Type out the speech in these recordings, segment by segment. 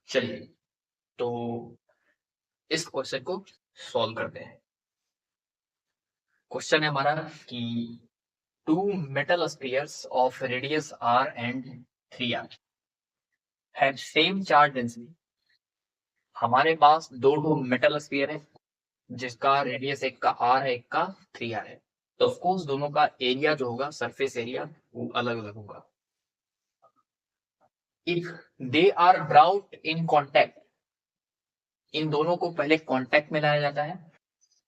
चलिए, तो इस क्वेश्चन को सॉल्व करते हैं। क्वेश्चन है हमारा कि two metal spheres of radius r and 3r have same charge density. हमारे पास दो मेटल स्फीयर है जिसका रेडियस एक का r है, एक का 3r है। तो ऑफ कोर्स दोनों का एरिया जो होगा, सरफेस एरिया, वो अलग अलग होगा। If they are brought in contact, इन दोनों को पहले कॉन्टैक्ट में लाया जाता है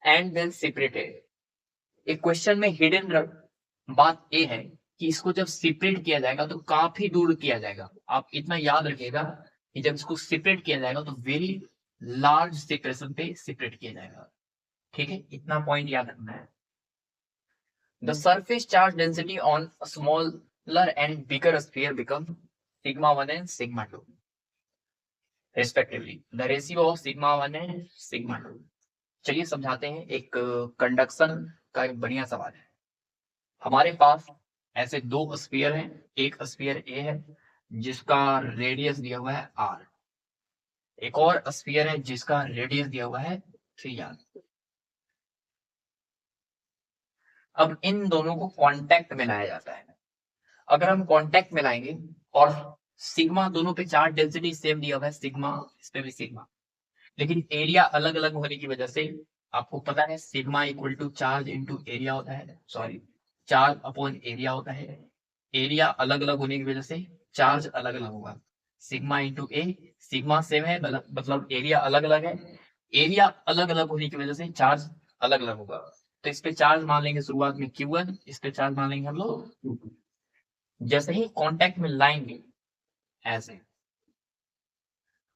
एंड देन सेपरेटेड। एक क्वेश्चन में हिडन बात ये है कि इसको जब सेपरेट किया जाएगा तो काफी दूर किया जाएगा। आप इतना याद रखिएगा कि जब इसको सेपरेट किया जाएगा तो वेरी लार्ज सेपरेशन पे सेपरेट किया जाएगा। ठीक है, इतना पॉइंट याद रखना है। The surface charge density on smaller and bigger sphere become sigma 1 and sigma 2 respectively. The ratio of sigma 1 and sigma 2. चलिए समझाते हैं। एक कंडक्शन का एक बढ़िया सवाल है। हमारे पास ऐसे दो स्फीयर हैं। एक स्फीयर ए है जिसका रेडियस दिया हुआ है r, एक और स्फीयर है जिसका रेडियस दिया हुआ है 3r। अब इन दोनों को कांटेक्ट में लाया जाता है। अगर हम कांटेक्ट में लाएंगे और सिग्मा, दोनों पे चार्ज डेंसिटी सेम दिया हुआ है, सिग्मा, इस पे भी सिग्मा, लेकिन एरिया अलग अलग होने की वजह से आपको पता है sigma equal to charge into area होता है, सॉरी, चार्ज अपॉन एरिया होता है। एरिया अलग अलग होने की वजह से चार्ज अलग अलग होगा। सिग्मा इंटू ए, सिग्मा सेम है मतलब एरिया अलग अलग है। एरिया अलग अलग होने की वजह से चार्ज अलग अलग होगा। तो इस पे चार्ज मान लेंगे शुरुआत में Q1, इस पे चार्ज मान लेंगे हम लोग Q2। जैसे ही कांटेक्ट में लाएंगे ऐसे,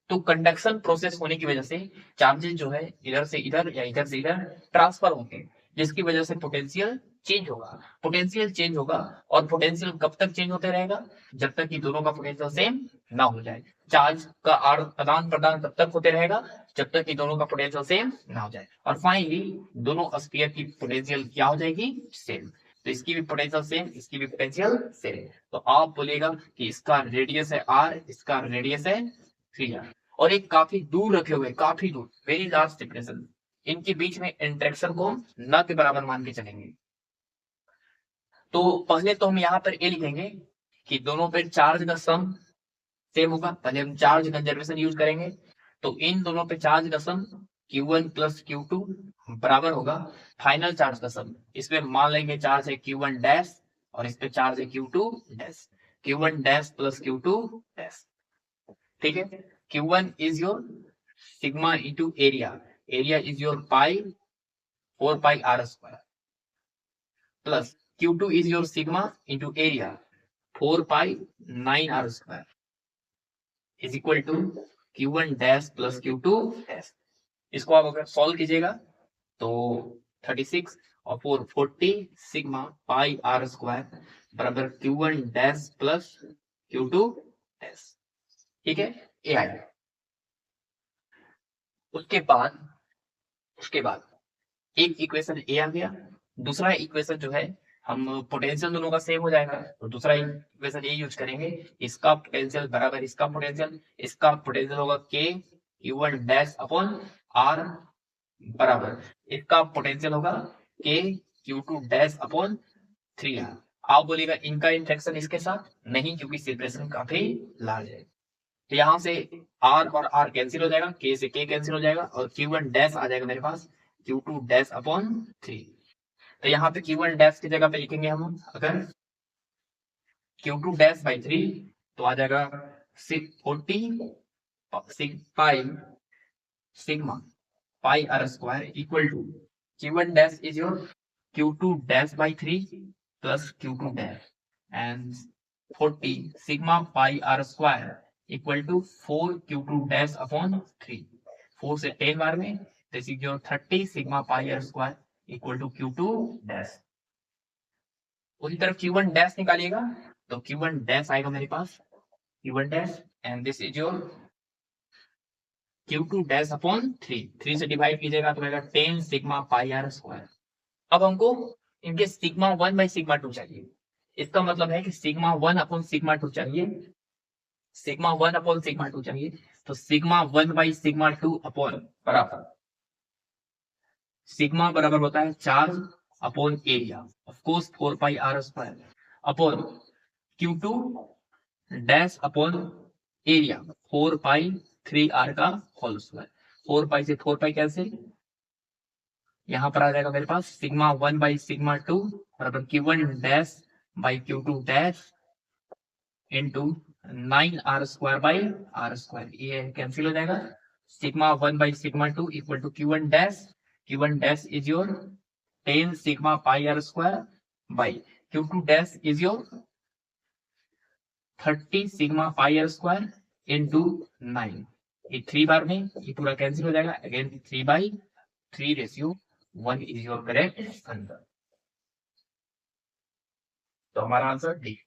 तो कंडक्शन प्रोसेस होने की वजह से चार्जेस जो है इधर से इधर या इधर से इधर ट्रांसफर होंगे, जिसकी वजह से पोटेंशियल चेंज होगा। पोटेंशियल चेंज होगा और पोटेंशियल कब तक चेंज होते रहेगा? जब तक कि दोनों का पोटेंशियल सेम ना हो जाए। चार्ज का आदान प्रदान तब तक होते रहेगा जब तक कि दोनों का पोटेंशियल सेम ना हो जाए। और फाइनली दोनों स्फीयर की पोटेंशियल क्या हो जाएगी? सेम। तो इसकी भी पोटेंशियल सेम, इसकी भी पोटेंशियल सेम। तो आप बोलेगा कि इसका रेडियस है r, इसका रेडियस है 3r, और एक काफी दूर रखे हुए, काफी दूर, वेरी लार्ज सेपरेशन। इनके बीच में इंटरेक्शन को न के बराबर मान के चलेंगे। तो पहले तो हम यहाँ पर ए लिखेंगे कि दोनों पे चार्ज का सम सेम होगा। पहले हम चार्ज कंजर्वेशन यूज करेंगे। तो इन दोनों पे चार्ज का सम Q1 प्लस Q2 बराबर होगा फाइनल चार्ज का सम। इसमें मान लेंगे चार्ज है Q1 डैश और इस पे चार्ज है Q2 dash. Q1 dash plus Q2 dash. ठीक है, Q1 is your sigma into area. Area is your pi, 4 pi r square. Plus Q2 is your sigma into area, 4 pi 9 r square is equal to Q1 dash plus Q2 dash. इसको आप अगर solve कीजिएगा तो 36 और 4 40 sigma pi r square बराबर Q1 dash plus Q2 dash. ठीक है, ये आएगा। उसके बाद एक इक्वेशन ए आ गया। दूसरा इक्वेशन जो है, हम पोटेंशियल दोनों का सेम हो जाएगा तो दूसरा इक्वेशन ए यूज करेंगे। इसका पोटेंशियल बराबर इसका पोटेंशियल, इसका पोटेंशियल होगा के Q1 डैश अपॉन आर बराबर इसका पोटेंशियल होगा के Q2 डैश अपॉन 3r। आप बोलेगा इनका इंटरेक्शन इसके साथ नहीं, क्योंकि सेपरेशन काफी लार्ज है। तो यहाँ से r और r कैंसिल हो जाएगा, k से k कैंसिल हो जाएगा और Q1 डैश आ जाएगा मेरे पास Q2 डैश अपॉन 3। तो यहाँ पे Q1 डैश की जगह पे लिखेंगे हम अगर Q2 डैश बाई 3 तो आ जाएगा 40 5 sigma pi r square equal to Q1 dash is your Q2 dash by 3 plus Q2 dash and 40 sigma pi r square equal to 4 Q2 dash upon 3। 4 से 10 बार में this is your 30 sigma pi r square equal to Q2 dash. उसी तरफ Q1 dash निकालिएगा तो Q1 dash आएगा मेरे पास Q1 dash and this is your Q2 dash upon 3 से divide कीजिएगा तो आएगा 10 सिग्मा पाई आर स्क्वायर। अब हमको इनके सिग्मा 1 बाई सिग्मा 2 चाहिए। इसका मतलब है कि सिग्मा 1 अपॉन सिग्मा 2 चाहिए सिग्मा 1 अपॉन सिग्मा 2 चाहिए, तो सिग्मा 1 बाई सिग्मा 2 अपॉन बराबर सिग्मा बराबर होता है charge upon area, of course 4 pi r square upon Q2 dash upon area 4 pi 3 r का होल स्क्वायर। 4 पाई से 4 पाई कैंसिल, यहां पर आ जाएगा मेरे पास सिग्मा 1 बाई सिग्मा 2 बराबर Q1 dash by Q2 dash into 9 r square by r square, ये cancel हो जाएगा। Sigma 1 by sigma 2 equal to Q1 dash is your 10 sigma pi r square by Q2 dash is your 30 sigma pi r square into 9, ये 3 बार में ये पूरा cancel हो जाएगा, again 3/3 ratio 1 is your correct answer. तो हमारा आंसर डी।